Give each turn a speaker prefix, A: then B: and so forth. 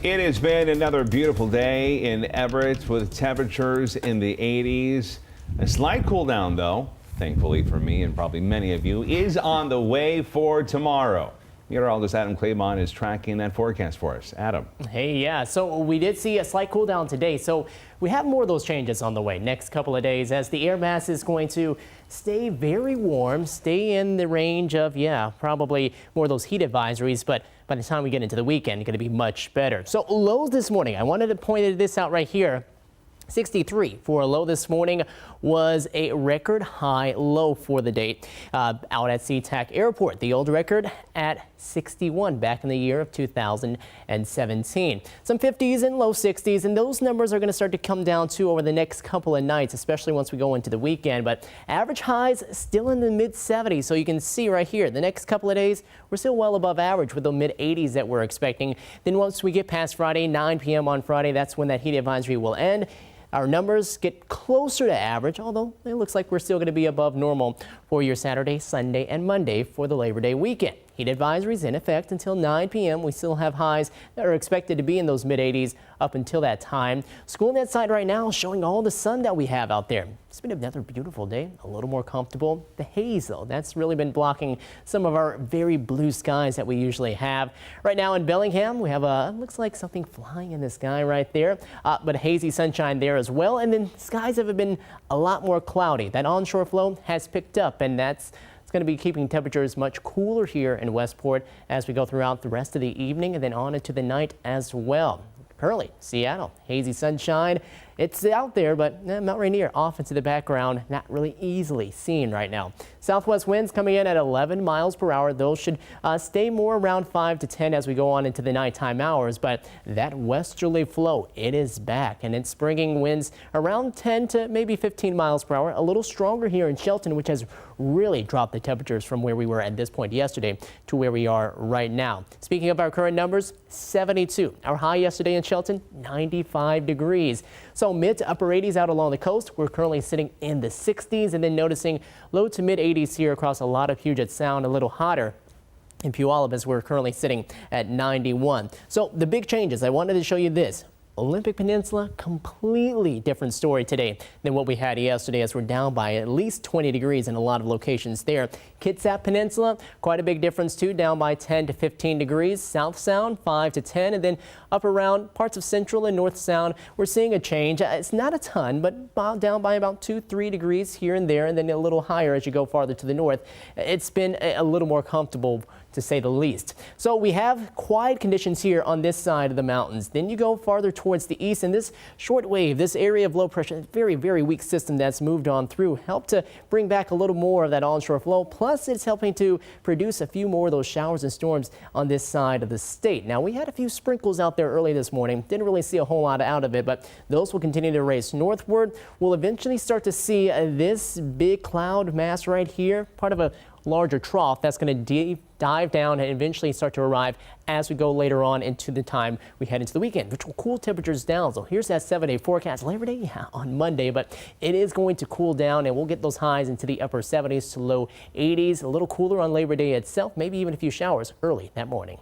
A: It has been another beautiful day in Everett with temperatures in the 80s. A slight cool down, though, thankfully for me and probably many of you, is on the way for tomorrow. Meteorologist Adam Claymont is tracking that forecast for us. Adam.
B: Hey, yeah, so we did see a slight cool down today. So we have more of those changes on the way next couple of days as the air mass is going to stay very warm, stay in the range of, probably more of those heat advisories. But by the time we get into the weekend, it's going to be much better. So lows this morning, I wanted to point this out right here. 63 for a low this morning was a record high low for the day out at SeaTac Airport. The old record at 61 back in the year of 2017. Some 50s and low 60s, and those numbers are going to start to come down too over the next couple of nights, especially once we go into the weekend. But average highs still in the mid 70s. So you can see right here, the next couple of days, we're still well above average with the mid 80s that we're expecting. Then once we get past Friday, 9 p.m. on Friday, that's when that heat advisory will end. Our numbers get closer to average, although it looks like we're still going to be above normal for your Saturday, Sunday, and Monday for the Labor Day weekend. Heat advisories in effect until 9 p.m. We still have highs that are expected to be in those mid 80s up until that time. SchoolNet site right now showing all the sun that we have out there. It's been another beautiful day, a little more comfortable. The haze, though, that's really been blocking some of our very blue skies that we usually have. Right now in Bellingham, we have looks like something flying in the sky right there, but hazy sunshine there as well. And then skies have been a lot more cloudy. That onshore flow has picked up, and it's going to be keeping temperatures much cooler here in Westport as we go throughout the rest of the evening and then on into the night as well. Currently, Seattle, hazy sunshine. It's out there, but Mount Rainier off into the background, not really easily seen right now. Southwest winds coming in at 11 miles per hour. Those should stay more around 5 to 10 as we go on into the nighttime hours. But that westerly flow, it is back, and it's bringing winds around 10 to maybe 15 miles per hour. A little stronger here in Shelton, which has really dropped the temperatures from where we were at this point yesterday to where we are right now. Speaking of our current numbers, 72. Our high yesterday in Shelton, 95 degrees. So mid to upper 80s out along the coast. We're currently sitting in the 60s, and then noticing low to mid 80s here across a lot of Puget Sound, a little hotter. In Puyallup, as we're currently sitting at 91. So the big changes, I wanted to show you this. Olympic Peninsula, completely different story today than what we had yesterday, as we're down by at least 20 degrees in a lot of locations there. Kitsap Peninsula, quite a big difference too, down by 10 to 15 degrees. South Sound, 5 to 10, and then up around parts of Central and North Sound, we're seeing a change. It's not a ton, but down by about 2-3 degrees here and there, and then a little higher as you go farther to the north. It's been a little more comfortable, to say the least. So we have quiet conditions here on this side of the mountains. Then you go farther towards the east, and this short wave, this area of low pressure, very, very weak system that's moved on through, helped to bring back a little more of that onshore flow. Plus, it's helping to produce a few more of those showers and storms on this side of the state. Now, we had a few sprinkles out there early this morning. Didn't really see a whole lot out of it, but those will continue to race northward. We'll eventually start to see this big cloud mass right here, part of a larger trough that's going to dive down and eventually start to arrive as we go later on into the time we head into the weekend, which will cool temperatures down. So here's that 7-day forecast. Labor Day, on Monday, but it is going to cool down, and we'll get those highs into the upper 70s to low 80s. A little cooler on Labor Day itself, maybe even a few showers early that morning.